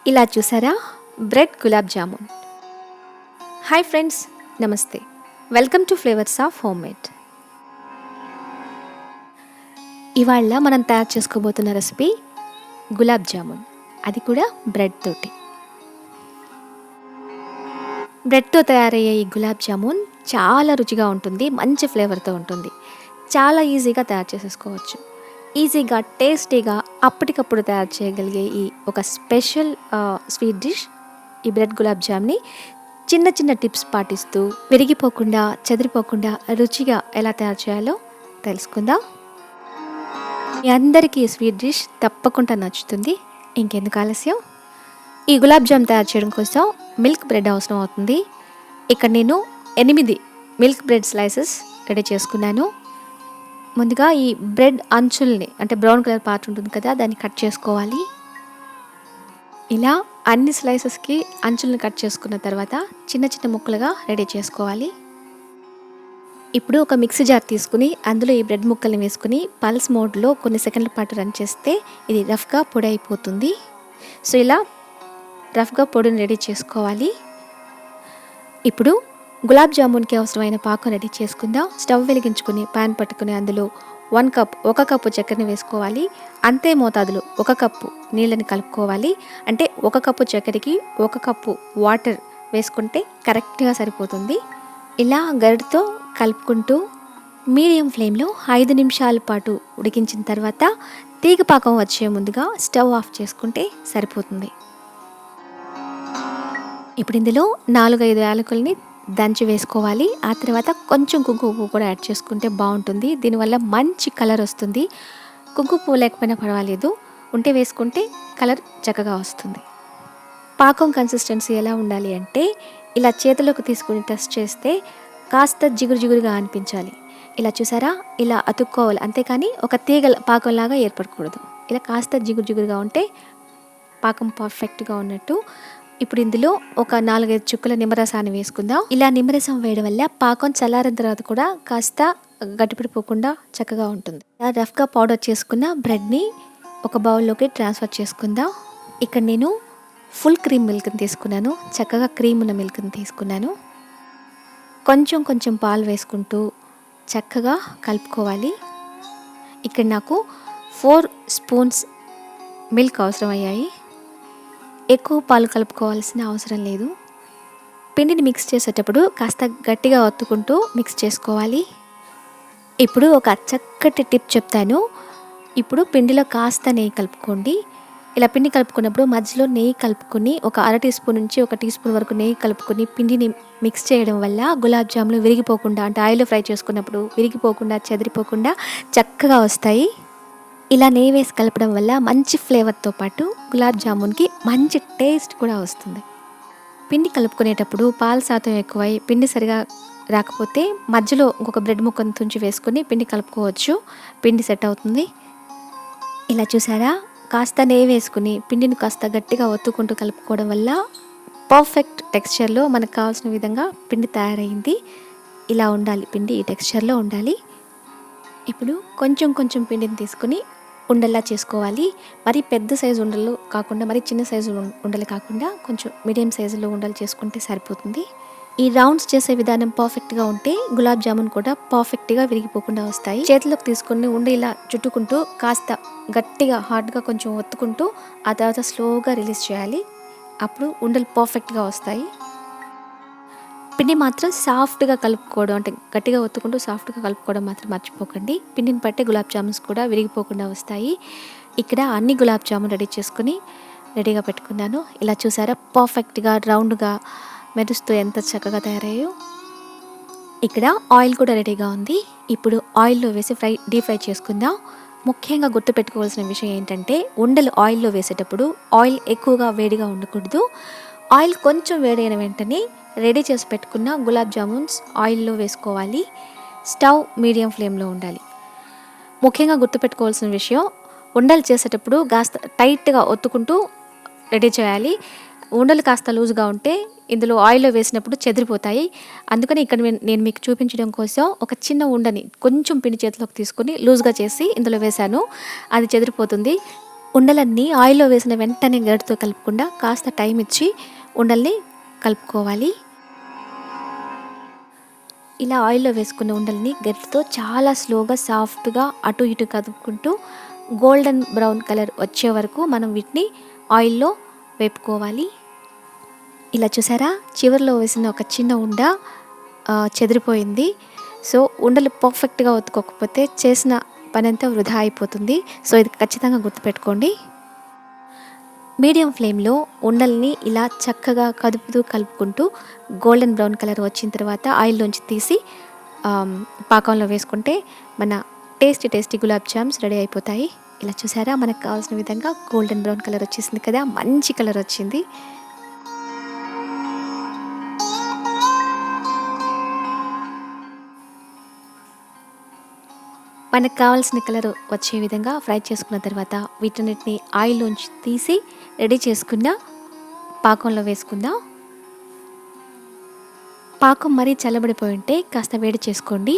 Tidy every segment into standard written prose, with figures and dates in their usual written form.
ఇలా చూసారా bread gulab jamun. Hi friends, నమస్తే. Welcome to flavours of home made మనం తయారు చేసుకోబోతున్న రెసిపీ గులాబ్ జామున్, అది కూడా బ్రెడ్ తోటి. బ్రెడ్తో తయారయ్యే ఈ గులాబ్ జామున్ చాలా రుచిగా ఉంటుంది, మంచి ఫ్లేవర్తో ఉంటుంది. చాలా ఈజీగా తయారు చేసేసుకోవచ్చు. ఈజీగా టేస్టీగా అప్పటికప్పుడు తయారు చేయగలిగే ఈ ఒక స్పెషల్ స్వీట్ డిష్ ఈ బ్రెడ్ గులాబ్ జామ్ని చిన్న చిన్న టిప్స్ పాటిస్తూ విరిగిపోకుండా చెదిరిపోకుండా రుచిగా ఎలా తయారు చేయాలో తెలుసుకుందాం. మీ అందరికీ ఈ స్వీట్ డిష్ తప్పకుండా నచ్చుతుంది. ఇంకెందుకు ఆలస్యం, ఈ గులాబ్ జామ్ తయారు చేయడం కోసం మిల్క్ బ్రెడ్ అవసరం అవుతుంది. ఇక్కడ నేను 8 మిల్క్ బ్రెడ్ స్లైసెస్ రెడీ చేసుకున్నాను. ముందుగా ఈ బ్రెడ్ అంచుల్ని, అంటే బ్రౌన్ కలర్ పార్ట్ ఉంటుంది కదా, దాన్ని కట్ చేసుకోవాలి. ఇలా అన్ని స్లైసెస్కి అంచుల్ని కట్ చేసుకున్న తర్వాత చిన్న చిన్న ముక్కలుగా రెడీ చేసుకోవాలి. ఇప్పుడు ఒక మిక్సీ జార్ తీసుకుని అందులో ఈ బ్రెడ్ ముక్కల్ని వేసుకుని పల్స్ మోడ్లో కొన్ని సెకండ్ల పాటు రన్ చేస్తే ఇది రఫ్గా పొడి అయిపోతుంది. సో ఇలా రఫ్గా పొడిని రెడీ చేసుకోవాలి. ఇప్పుడు గులాబ్ జామున్కి అవసరమైన పాకం రెడీ చేసుకుందాం. స్టవ్ వెలిగించుకుని ప్యాన్ పట్టుకుని అందులో 1 కప్పు చక్కెరని వేసుకోవాలి. అంతే మోతాదులో 1 కప్పు నీళ్ళని కలుపుకోవాలి. అంటే 1 కప్పు చక్కెరకి 1 కప్పు వాటర్ వేసుకుంటే కరెక్ట్గా సరిపోతుంది. ఇలా గరిటతో కలుపుకుంటూ మీడియం ఫ్లేమ్లో 5 నిమిషాల పాటు ఉడికించిన తర్వాత తీగ పాకం వచ్చే ముందుగా స్టవ్ ఆఫ్ చేసుకుంటే సరిపోతుంది. ఇప్పుడు ఇందులో 4-5 యాలకుల్ని దంచి వేసుకోవాలి. ఆ తర్వాత కొంచెం కుంకుమ పువ్వు కూడా యాడ్ చేసుకుంటే బాగుంటుంది. దీనివల్ల మంచి కలర్ వస్తుంది. కుంకుమ పువ్వు లేకపోయినా పర్వాలేదు, ఉంటే వేసుకుంటే కలర్ చక్కగా వస్తుంది. పాకం కన్సిస్టెన్సీ ఎలా ఉండాలి అంటే ఇలా చేతిలోకి తీసుకుని టెస్ట్ చేస్తే కాస్త జిగురుగా అనిపించాలి. ఇలా చూసారా, ఇలా అతుక్కోవాలి, అంతేకాని ఒక తీగ పాకంలాగా ఏర్పడకూడదు. ఇలా కాస్త జిగురుగా ఉంటే పాకం పర్ఫెక్ట్గా ఉన్నట్టు. ఇప్పుడు ఇందులో ఒక 4-5 చుక్కల నిమ్మరసాన్ని వేసుకుందాం. ఇలా నిమ్మరసం వేయడం వల్ల పాకం చల్లారిన తర్వాత కూడా కాస్త గట్టిపడిపోకుండా చక్కగా ఉంటుంది. రఫ్గా పౌడర్ చేసుకున్న బ్రెడ్ని ఒక బౌల్లోకి ట్రాన్స్ఫర్ చేసుకుందాం. ఇక్కడ నేను ఫుల్ క్రీమ్ మిల్క్ని తీసుకున్నాను, చక్కగా క్రీమ్ ఉన్న మిల్క్ని తీసుకున్నాను. కొంచెం పాలు వేసుకుంటూ చక్కగా కలుపుకోవాలి. ఇక్కడ నాకు 4 స్పూన్స్ మిల్క్ అవసరం అయ్యాయి. ఎక్కువ పాలు కలుపుకోవాల్సిన అవసరం లేదు. పిండిని మిక్స్ చేసేటప్పుడు కాస్త గట్టిగా ఒత్తుకుంటూ మిక్స్ చేసుకోవాలి. ఇప్పుడు ఒక చక్కటి టిప్ చెప్తాను. ఇప్పుడు పిండిలో కాస్త నెయ్యి కలుపుకోండి. ఇలా పిండి కలుపుకున్నప్పుడు మధ్యలో నెయ్యి కలుపుకొని ఒక 1/2 టీ స్పూన్ నుంచి 1 టీ స్పూన్ వరకు నెయ్యి కలుపుకొని పిండిని మిక్స్ చేయడం వల్ల గులాబ్ జాములు విరిగిపోకుండా, అంటే ఆయిల్లో ఫ్రై చేసుకున్నప్పుడు విరిగిపోకుండా చెదిరిపోకుండా చక్కగా వస్తాయి. ఇలా నెయ్యి వేసి కలపడం వల్ల మంచి ఫ్లేవర్తో పాటు గులాబ్ జామున్కి మంచి టేస్ట్ కూడా వస్తుంది. పిండి కలుపుకునేటప్పుడు పాల శాతం ఎక్కువై పిండి సరిగా రాకపోతే మధ్యలో ఇంకొక బ్రెడ్ ముక్కను తుంచి వేసుకొని పిండి కలుపుకోవచ్చు, పిండి సెట్ అవుతుంది. ఇలా చూసారా, కాస్త నెయ్యి వేసుకుని పిండిని కాస్త గట్టిగా ఒత్తుకుంటూ కలుపుకోవడం వల్ల పర్ఫెక్ట్ టెక్స్చర్లో మనకు కావాల్సిన విధంగా పిండి తయారైంది. ఇలా ఉండాలి, పిండి ఈ టెక్స్చర్లో ఉండాలి. ఇప్పుడు కొంచెం పిండిని తీసుకుని ఉండల్లా చేసుకోవాలి. మరి పెద్ద సైజు ఉండలు కాకుండా, మరి చిన్న సైజు ఉండలు కాకుండా కొంచెం మీడియం సైజులో ఉండలు చేసుకుంటే సరిపోతుంది. ఈ రౌండ్స్ చేసే విధానం పర్ఫెక్ట్గా ఉంటే గులాబ్ జామున్ కూడా పర్ఫెక్ట్గా విరిగిపోకుండా వస్తాయి. చేతిలోకి తీసుకుని ఉండి ఇలా చుట్టుకుంటూ కాస్త గట్టిగా హార్డ్గా కొంచెం ఒత్తుకుంటూ ఆ తర్వాత స్లోగా రిలీజ్ చేయాలి. అప్పుడు ఉండలు పర్ఫెక్ట్గా వస్తాయి. పిండి మాత్రం సాఫ్ట్గా కలుపుకోవడం, అంటే గట్టిగా ఒత్తుకుంటూ సాఫ్ట్గా కలుపుకోవడం మాత్రం మర్చిపోకండి. పిండిని పట్టే గులాబ్ జామున్స్ కూడా విరిగిపోకుండా వస్తాయి. ఇక్కడ అన్ని గులాబ్ జామున్ రెడీ చేసుకుని రెడీగా పెట్టుకున్నాను. ఇలా చూసారా, పర్ఫెక్ట్గా రౌండ్గా మెరుస్తూ ఎంత చక్కగా తయారయ్యాయో. ఇక్కడ ఆయిల్ కూడా రెడీగా ఉంది. ఇప్పుడు ఆయిల్లో వేసి డీప్ ఫ్రై చేసుకుందాం. ముఖ్యంగా గుర్తుపెట్టుకోవాల్సిన విషయం ఏంటంటే ఉండలు ఆయిల్లో వేసేటప్పుడు ఆయిల్ ఎక్కువగా వేడిగా ఉండకూడదు. ఆయిల్ కొంచెం వేడైన వెంటనే రెడీ చేసి పెట్టుకున్న గులాబ్ జామున్స్ ఆయిల్లో వేసుకోవాలి. స్టవ్ మీడియం ఫ్లేమ్లో ఉండాలి. ముఖ్యంగా గుర్తుపెట్టుకోవాల్సిన విషయం, ఉండలు చేసేటప్పుడు కాస్త టైట్గా ఒత్తుకుంటూ రెడీ చేయాలి. ఉండలు కాస్త లూజ్గా ఉంటే ఇందులో ఆయిల్లో వేసినప్పుడు చెదిరిపోతాయి. అందుకని ఇక్కడ నేను మీకు చూపించడం కోసం ఒక చిన్న ఉండని కొంచెం పిండి చేతిలోకి తీసుకుని లూజ్గా చేసి ఇందులో వేశాను. అది చెదిరిపోతుంది. ఉండలన్నీ ఆయిల్లో వేసిన వెంటనే గరిటెతో కలపకుండా కాస్త టైం ఇచ్చి ఉండల్ని కలుపుకోవాలి. ఇలా ఆయిల్లో వేసుకున్న ఉండల్ని గరిటెతో చాలా స్లోగా సాఫ్ట్గా అటు ఇటు కదుపుకుంటూ గోల్డెన్ బ్రౌన్ కలర్ వచ్చే వరకు మనం వీటిని ఆయిల్లో వేపుకోవాలి. ఇలా చూసారా, చివరిలో వేసిన ఒక చిన్న ఉండ చెదిరిపోయింది. సో ఉండలు పర్ఫెక్ట్గా ఒత్తుకోకపోతే చేసిన పని అంతా వృధా అయిపోతుంది. సో ఇది ఖచ్చితంగా గుర్తుపెట్టుకోండి. మీడియం ఫ్లేమ్లో ఉండల్ని ఇలా చక్కగా కలుపుకుంటూ గోల్డెన్ బ్రౌన్ కలర్ వచ్చిన తర్వాత ఆయిల్లోంచి తీసి పాకంలో వేసుకుంటే మన టేస్టీ గులాబ్ జామ్స్ రెడీ అయిపోతాయి. ఇలా చూసారా, మనకు కావాల్సిన విధంగా గోల్డెన్ బ్రౌన్ కలర్ వచ్చేసింది కదా, మంచి కలర్ వచ్చింది. మనకు కావాల్సిన కలర్ వచ్చే విధంగా ఫ్రై చేసుకున్న తర్వాత వీటన్నిటిని ఆయిల్లోంచి తీసి రెడీ చేసుకున్న పాకంలో వేసుకుందాం. పాకం మరీ చల్లబడిపోయి ఉంటే కాస్త వేడి చేసుకోండి.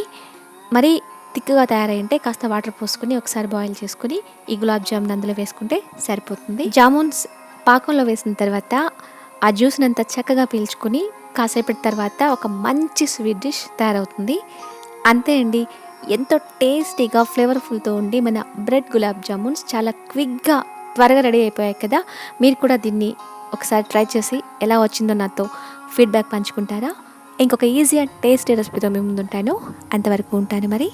మరీ తిక్కుగా తయారై ఉంటే కాస్త వాటర్ పోసుకొని ఒకసారి బాయిల్ చేసుకుని ఈ గులాబ్ జామున్ అందులో వేసుకుంటే సరిపోతుంది. జామున్స్ పాకంలో వేసిన తర్వాత ఆ జ్యూస్ని అంతా చక్కగా పీల్చుకొని కాసేపటి తర్వాత ఒక మంచి స్వీట్ డిష్ తయారవుతుంది. అంతే అండి, ఎంతో టేస్టీగా ఫ్లేవర్ఫుల్తో ఉండి మన బ్రెడ్ గులాబ్ జామున్స్ చాలా క్విక్గా త్వరగా రెడీ అయిపోయాయి కదా. మీరు కూడా దీన్ని ఒకసారి ట్రై చేసి ఎలా వచ్చిందో నాతో ఫీడ్బ్యాక్ పంచుకుంటారా? ఇంకొక ఈజీ అండ్ టేస్టీ రెసిపీతో మీ ముందుంటాను. అంతవరకు ఉంటాను మరి.